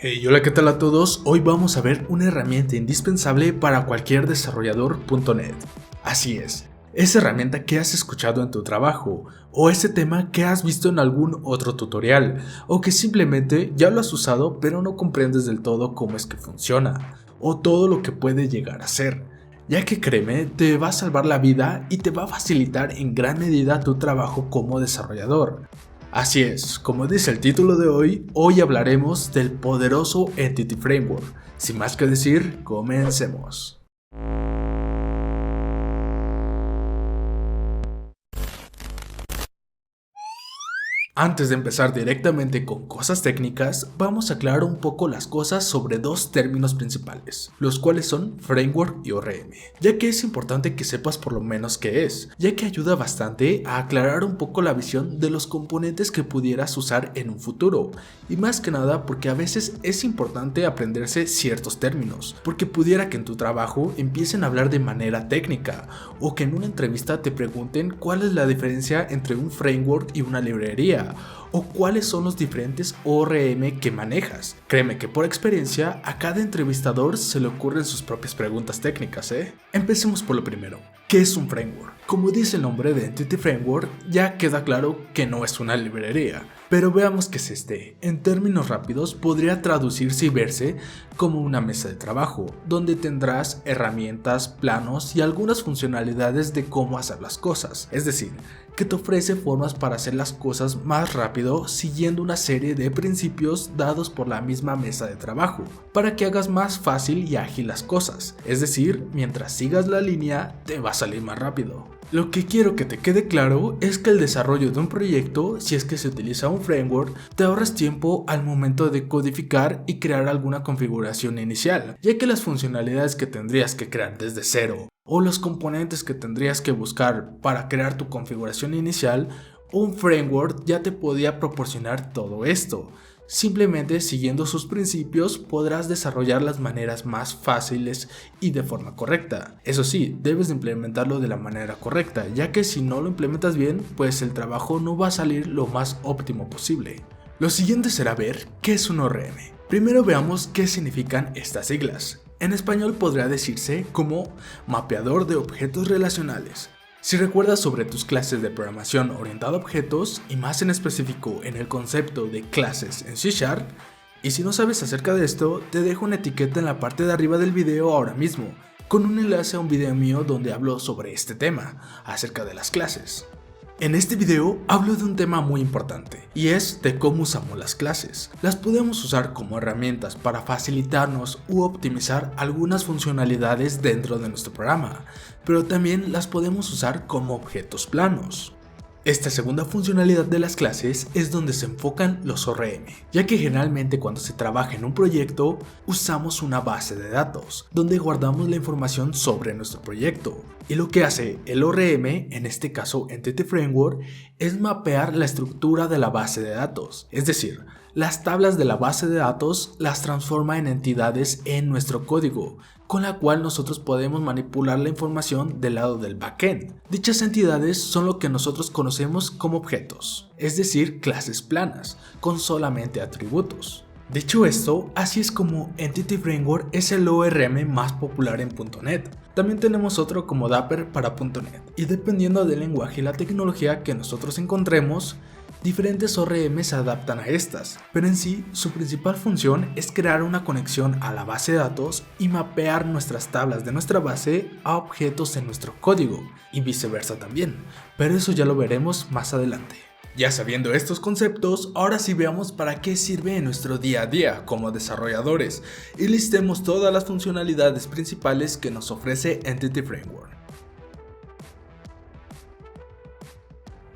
Hey, hola, ¿qué tal a todos? Hoy vamos a ver una herramienta indispensable para cualquier desarrollador.net. Así es, esa herramienta que has escuchado en tu trabajo, o ese tema que has visto en algún otro tutorial, o que simplemente ya lo has usado pero no comprendes del todo cómo es que funciona, o todo lo que puede llegar a ser. Ya que créeme, te va a salvar la vida y te va a facilitar en gran medida tu trabajo como desarrollador. Así es, como dice el título de hoy hablaremos del poderoso Entity Framework. Sin más que decir, comencemos. Antes de empezar directamente con cosas técnicas, vamos a aclarar un poco las cosas sobre dos términos principales, los cuales son Framework y ORM, ya que es importante que sepas por lo menos qué es, ya que ayuda bastante a aclarar un poco la visión de los componentes que pudieras usar en un futuro, y más que nada porque a veces es importante aprenderse ciertos términos, porque pudiera que en tu trabajo empiecen a hablar de manera técnica, o que en una entrevista te pregunten cuál es la diferencia entre un framework y una librería, o cuáles son los diferentes ORM que manejas. Créeme que por experiencia a cada entrevistador se le ocurren sus propias preguntas técnicas, Empecemos por lo primero. ¿Qué es un framework? Como dice el nombre de Entity Framework, ya queda claro que no es una librería. Pero veamos qué es este. En términos rápidos, podría traducirse y verse como una mesa de trabajo, donde tendrás herramientas, planos y algunas funcionalidades de cómo hacer las cosas. Es decir, que te ofrece formas para hacer las cosas más rápido siguiendo una serie de principios dados por la misma mesa de trabajo, para que hagas más fácil y ágil las cosas. Es decir, mientras sigas la línea, te va a salir más rápido. Lo que quiero que te quede claro es que el desarrollo de un proyecto, si es que se utiliza un framework, te ahorras tiempo al momento de codificar y crear alguna configuración inicial, ya que las funcionalidades que tendrías que crear desde cero o los componentes que tendrías que buscar para crear tu configuración inicial, un framework ya te podía proporcionar todo esto. Simplemente siguiendo sus principios podrás desarrollar las maneras más fáciles y de forma correcta. Eso sí, debes de implementarlo de la manera correcta, ya que si no lo implementas bien, pues el trabajo no va a salir lo más óptimo posible. Lo siguiente será ver qué es un ORM. Primero veamos qué significan estas siglas. En español podría decirse como mapeador de objetos relacionales. Si recuerdas sobre tus clases de programación orientada a objetos, y más en específico en el concepto de clases en C#, y si no sabes acerca de esto, te dejo una etiqueta en la parte de arriba del video ahora mismo, con un enlace a un video mío donde hablo sobre este tema, acerca de las clases. En este video hablo de un tema muy importante, y es de cómo usamos las clases. Las podemos usar como herramientas para facilitarnos u optimizar algunas funcionalidades dentro de nuestro programa, pero también las podemos usar como objetos planos. Esta segunda funcionalidad de las clases es donde se enfocan los ORM, ya que generalmente cuando se trabaja en un proyecto usamos una base de datos, donde guardamos la información sobre nuestro proyecto. Y lo que hace el ORM, en este caso Entity Framework, es mapear la estructura de la base de datos, es decir, las tablas de la base de datos las transforma en entidades en nuestro código, con la cual nosotros podemos manipular la información del lado del backend. Dichas entidades son lo que nosotros conocemos como objetos, es decir, clases planas, con solamente atributos. Dicho esto, así es como Entity Framework es el ORM más popular en .NET. También tenemos otro como Dapper para .NET, y dependiendo del lenguaje y la tecnología que nosotros encontremos, diferentes ORM se adaptan a estas, pero en sí su principal función es crear una conexión a la base de datos y mapear nuestras tablas de nuestra base a objetos en nuestro código, y viceversa también, pero eso ya lo veremos más adelante. Ya sabiendo estos conceptos, ahora sí veamos para qué sirve en nuestro día a día como desarrolladores y listemos todas las funcionalidades principales que nos ofrece Entity Framework.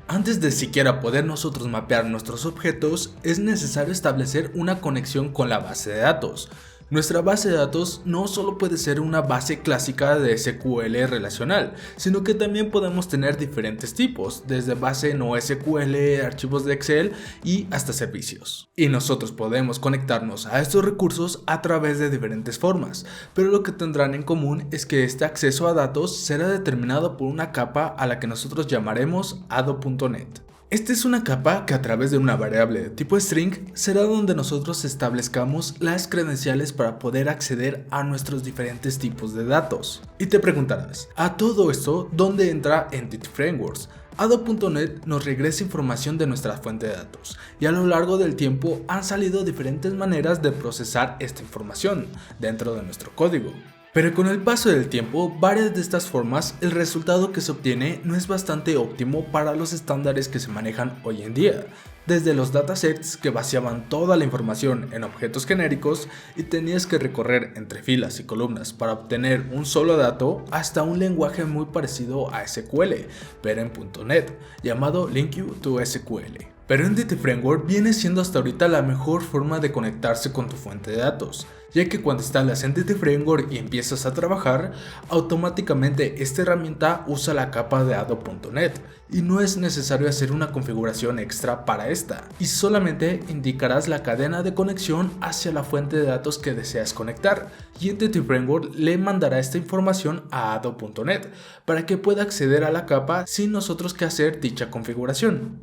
Antes de siquiera poder nosotros mapear nuestros objetos, es necesario establecer una conexión con la base de datos. Nuestra base de datos no solo puede ser una base clásica de SQL relacional, sino que también podemos tener diferentes tipos, desde base no SQL, archivos de Excel y hasta servicios. Y nosotros podemos conectarnos a estos recursos a través de diferentes formas, pero lo que tendrán en común es que este acceso a datos será determinado por una capa a la que nosotros llamaremos Ado.NET. Esta es una capa que a través de una variable de tipo string será donde nosotros establezcamos las credenciales para poder acceder a nuestros diferentes tipos de datos. Y te preguntarás, a todo esto, ¿dónde entra Entity Frameworks? Ado.NET nos regresa información de nuestra fuente de datos y a lo largo del tiempo han salido diferentes maneras de procesar esta información dentro de nuestro código. Pero con el paso del tiempo, varias de estas formas, el resultado que se obtiene no es bastante óptimo para los estándares que se manejan hoy en día. Desde los datasets que vaciaban toda la información en objetos genéricos y tenías que recorrer entre filas y columnas para obtener un solo dato, hasta un lenguaje muy parecido a SQL, pero en .NET, llamado LinkU to SQL. Pero Entity Framework viene siendo hasta ahorita la mejor forma de conectarse con tu fuente de datos, ya que cuando instalas Entity Framework y empiezas a trabajar, automáticamente esta herramienta usa la capa de Ado.NET y no es necesario hacer una configuración extra para esta, y solamente indicarás la cadena de conexión hacia la fuente de datos que deseas conectar, y Entity Framework le mandará esta información a Ado.NET para que pueda acceder a la capa sin nosotros que hacer dicha configuración.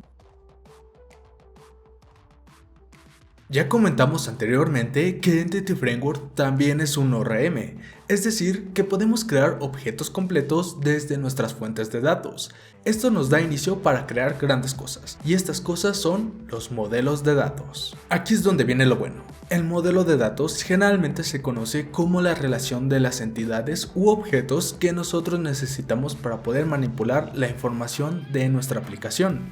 Ya comentamos anteriormente que Entity Framework también es un ORM, es decir, que podemos crear objetos completos desde nuestras fuentes de datos. Esto nos da inicio para crear grandes cosas, y estas cosas son los modelos de datos. Aquí es donde viene lo bueno. El modelo de datos generalmente se conoce como la relación de las entidades u objetos que nosotros necesitamos para poder manipular la información de nuestra aplicación.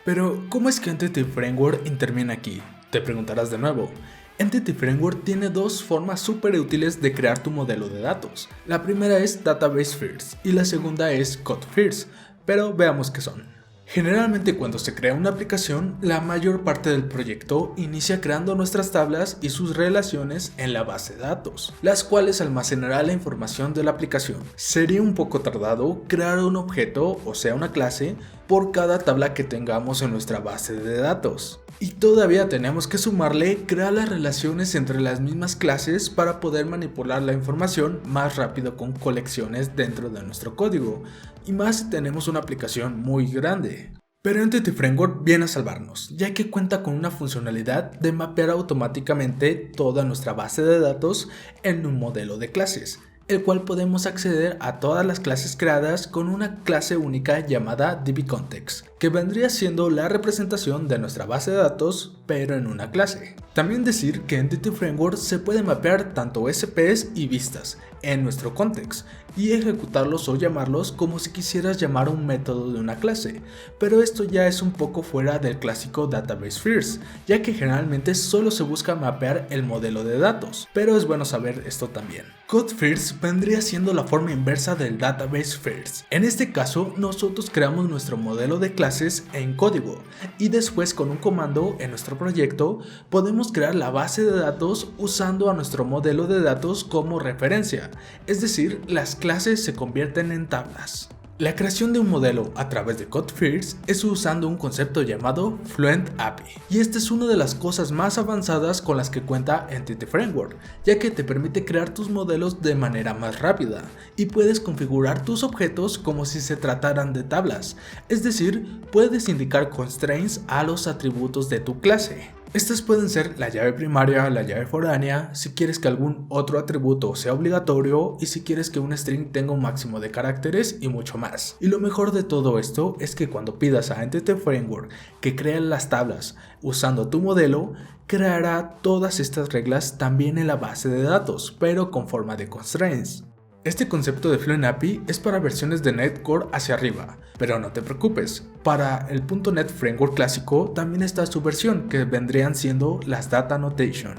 Pero, ¿cómo es que Entity Framework interviene aquí? Te preguntarás de nuevo. Entity Framework tiene dos formas súper útiles de crear tu modelo de datos. La primera es Database First y la segunda es Code First, pero veamos qué son. Generalmente cuando se crea una aplicación, la mayor parte del proyecto inicia creando nuestras tablas y sus relaciones en la base de datos, las cuales almacenará la información de la aplicación. Sería un poco tardado crear un objeto, o sea una clase, por cada tabla que tengamos en nuestra base de datos. Y todavía tenemos que sumarle crear las relaciones entre las mismas clases para poder manipular la información más rápido con colecciones dentro de nuestro código, y más si tenemos una aplicación muy grande. Pero Entity Framework viene a salvarnos, ya que cuenta con una funcionalidad de mapear automáticamente toda nuestra base de datos en un modelo de clases, el cual podemos acceder a todas las clases creadas con una clase única llamada DBContext, que vendría siendo la representación de nuestra base de datos, pero en una clase. También decir que Entity Framework se puede mapear tanto SPs y vistas en nuestro context y ejecutarlos o llamarlos como si quisieras llamar un método de una clase, pero esto ya es un poco fuera del clásico Database First, ya que generalmente solo se busca mapear el modelo de datos, pero es bueno saber esto también. Code First vendría siendo la forma inversa del Database First. En este caso, nosotros creamos nuestro modelo de clases en código y después con un comando en nuestro proyecto podemos crear la base de datos usando a nuestro modelo de datos como referencia, es decir, las clases se convierten en tablas. La creación de un modelo a través de Code First es usando un concepto llamado Fluent API, y esta es una de las cosas más avanzadas con las que cuenta Entity Framework, ya que te permite crear tus modelos de manera más rápida y puedes configurar tus objetos como si se trataran de tablas, es decir, puedes indicar constraints a los atributos de tu clase. Estas pueden ser la llave primaria, la llave foránea, si quieres que algún otro atributo sea obligatorio y si quieres que un string tenga un máximo de caracteres y mucho más. Y lo mejor de todo esto es que cuando pidas a Entity Framework que cree las tablas usando tu modelo, creará todas estas reglas también en la base de datos, pero con forma de constraints. Este concepto de Fluent API es para versiones de .NET Core hacia arriba, pero no te preocupes, para el .NET Framework clásico también está su versión, que vendrían siendo las Data Annotation.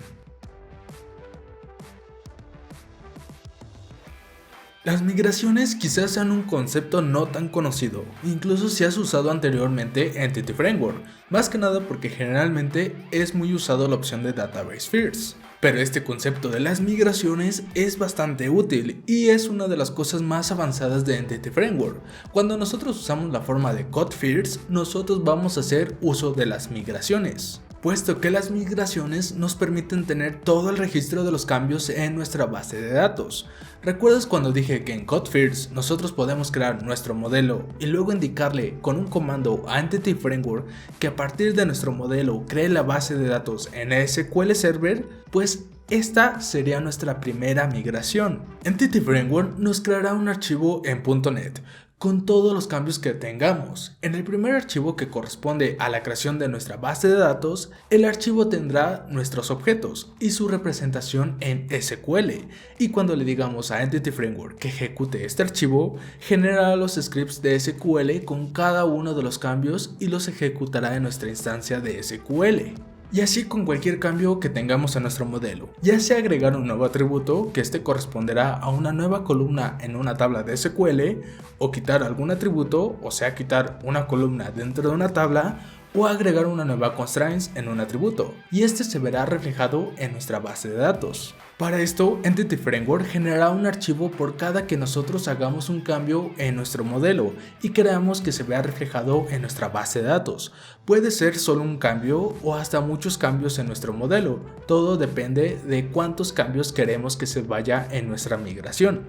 Las migraciones quizás sean un concepto no tan conocido, incluso si has usado anteriormente Entity Framework, más que nada porque generalmente es muy usado la opción de Database First. Pero este concepto de las migraciones es bastante útil y es una de las cosas más avanzadas de Entity Framework. Cuando nosotros usamos la forma de Code First, nosotros vamos a hacer uso de las migraciones. puesto que las migraciones nos permiten tener todo el registro de los cambios en nuestra base de datos. ¿Recuerdas cuando dije que en Code::First nosotros podemos crear nuestro modelo y luego indicarle con un comando a Entity Framework que a partir de nuestro modelo cree la base de datos en SQL Server? Pues esta sería nuestra primera migración. Entity Framework nos creará un archivo en .NET con todos los cambios que tengamos. En el primer archivo, que corresponde a la creación de nuestra base de datos, el archivo tendrá nuestros objetos y su representación en SQL, y cuando le digamos a Entity Framework que ejecute este archivo, generará los scripts de SQL con cada uno de los cambios y los ejecutará en nuestra instancia de SQL. Y así con cualquier cambio que tengamos en nuestro modelo, ya sea agregar un nuevo atributo, que este corresponderá a una nueva columna en una tabla de SQL, o quitar algún atributo, o sea quitar una columna dentro de una tabla, o agregar una nueva constraint en un atributo, y este se verá reflejado en nuestra base de datos. Para esto, Entity Framework generará un archivo por cada que nosotros hagamos un cambio en nuestro modelo y queramos que se vea reflejado en nuestra base de datos. Puede ser solo un cambio o hasta muchos cambios en nuestro modelo, todo depende de cuántos cambios queremos que se vaya en nuestra migración.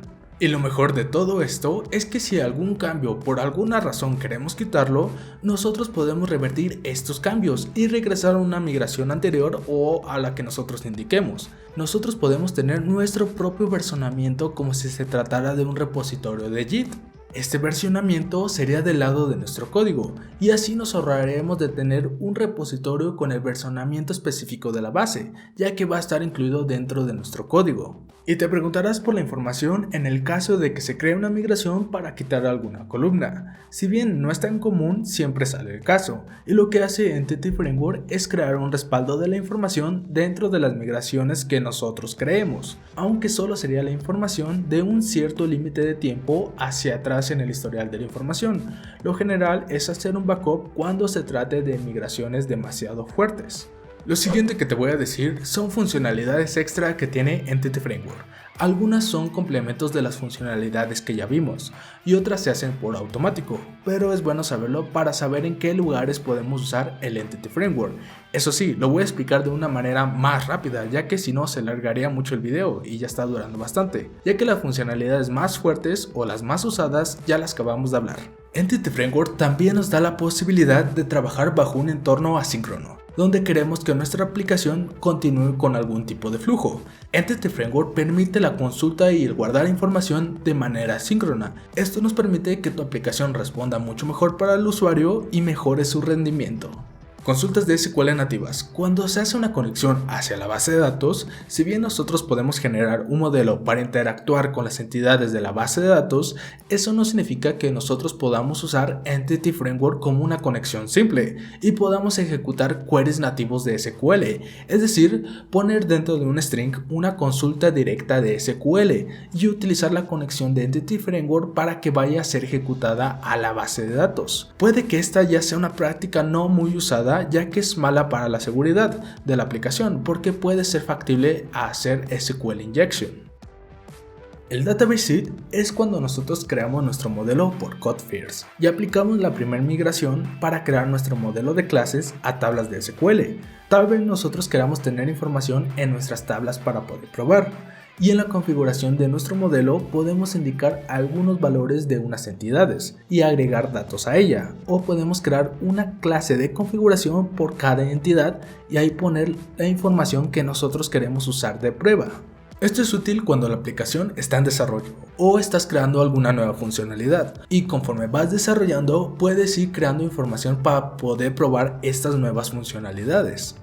Y lo mejor de todo esto es que si algún cambio por alguna razón queremos quitarlo, nosotros podemos revertir estos cambios y regresar a una migración anterior o a la que nosotros indiquemos. Nosotros podemos tener nuestro propio versionamiento como si se tratara de un repositorio de Git. Este versionamiento sería del lado de nuestro código y así nos ahorraremos de tener un repositorio con el versionamiento específico de la base, ya que va a estar incluido dentro de nuestro código. Y te preguntarás por la información en el caso de que se cree una migración para quitar alguna columna. Si bien no es tan común, siempre sale el caso, y lo que hace Entity Framework es crear un respaldo de la información dentro de las migraciones que nosotros creemos, aunque solo sería la información de un cierto límite de tiempo hacia atrás en el historial de la información. Lo general es hacer un backup cuando se trate de migraciones demasiado fuertes. Lo siguiente que te voy a decir son funcionalidades extra que tiene Entity Framework. Algunas son complementos de las funcionalidades que ya vimos y otras se hacen por automático, pero es bueno saberlo para saber en qué lugares podemos usar el Entity Framework. Eso sí, lo voy a explicar de una manera más rápida, ya que si no se alargaría mucho el video y ya está durando bastante, ya que las funcionalidades más fuertes o las más usadas ya las acabamos de hablar. Entity Framework también nos da la posibilidad de trabajar bajo un entorno asíncrono, donde queremos que nuestra aplicación continúe con algún tipo de flujo. Entity Framework permite la consulta y el guardar información de manera asíncrona. Esto nos permite que tu aplicación responda mucho mejor para el usuario y mejore su rendimiento. Consultas de SQL nativas. Cuando se hace una conexión hacia la base de datos, si bien nosotros podemos generar un modelo para interactuar con las entidades de la base de datos, eso no significa que nosotros podamos usar Entity Framework como una conexión simple y podamos ejecutar queries nativos de SQL, es decir, poner dentro de un string una consulta directa de SQL y utilizar la conexión de Entity Framework para que vaya a ser ejecutada a la base de datos. Puede que esta ya sea una práctica no muy usada, ya que es mala para la seguridad de la aplicación porque puede ser factible a hacer SQL injection. El database seed es cuando nosotros creamos nuestro modelo por Code::First y aplicamos la primera migración para crear nuestro modelo de clases a tablas de SQL. Tal vez nosotros queramos tener información en nuestras tablas para poder probar. Y en la configuración de nuestro modelo podemos indicar algunos valores de unas entidades y agregar datos a ella, o podemos crear una clase de configuración por cada entidad y ahí poner la información que nosotros queremos usar de prueba. Esto es útil cuando la aplicación está en desarrollo o estás creando alguna nueva funcionalidad y conforme vas desarrollando puedes ir creando información para poder probar estas nuevas funcionalidades.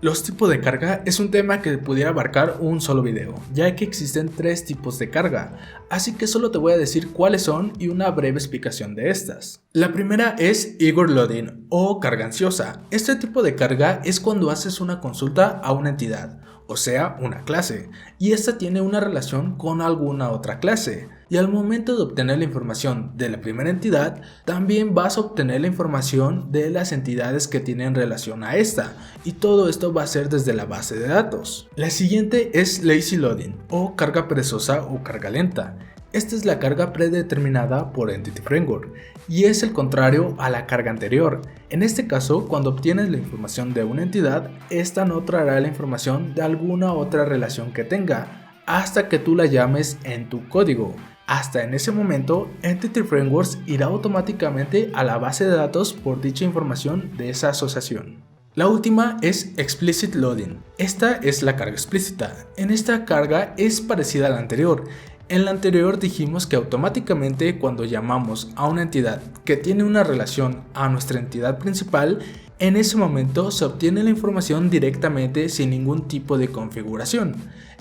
Los tipos de carga es un tema que pudiera abarcar un solo video, ya que existen 3 tipos de carga, así que solo te voy a decir cuáles son y una breve explicación de estas. La primera es eager loading o carga ansiosa. Este tipo de carga es cuando haces una consulta a una entidad, o sea, una clase, y esta tiene una relación con alguna otra clase. Y al momento de obtener la información de la primera entidad, también vas a obtener la información de las entidades que tienen relación a esta, y todo esto va a ser desde la base de datos. La siguiente es lazy loading o carga perezosa o carga lenta. Esta es la carga predeterminada por Entity Framework y es el contrario a la carga anterior. En este caso, cuando obtienes la información de una entidad, esta no traerá la información de alguna otra relación que tenga hasta que tú la llames en tu código. Hasta en ese momento, Entity Framework irá automáticamente a la base de datos por dicha información de esa asociación. La última es Explicit Loading. Esta es la carga explícita. En esta carga es parecida a la anterior. En la anterior dijimos que automáticamente cuando llamamos a una entidad que tiene una relación a nuestra entidad principal, en ese momento se obtiene la información directamente sin ningún tipo de configuración.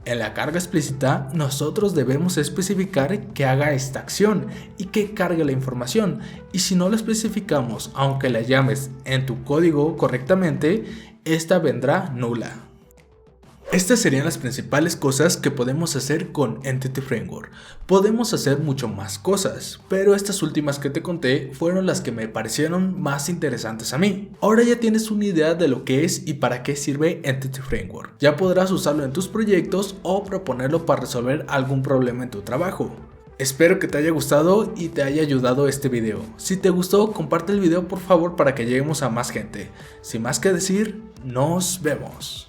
En la carga explícita, nosotros debemos especificar que haga esta acción y que cargue la información, y si no lo especificamos, aunque la llames en tu código correctamente, esta vendrá nula. Estas serían las principales cosas que podemos hacer con Entity Framework. Podemos hacer mucho más cosas, pero estas últimas que te conté fueron las que me parecieron más interesantes a mí. Ahora ya tienes una idea de lo que es y para qué sirve Entity Framework. Ya podrás usarlo en tus proyectos o proponerlo para resolver algún problema en tu trabajo. Espero que te haya gustado y te haya ayudado este video. Si te gustó, comparte el video por favor para que lleguemos a más gente. Sin más que decir, nos vemos.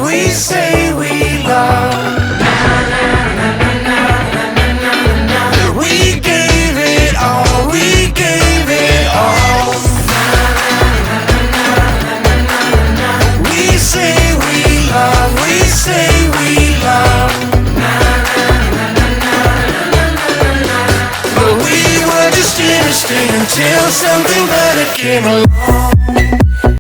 We say we love. We gave it all, we gave it all. We say we love, we say we love. But we were just interesting until something better came along.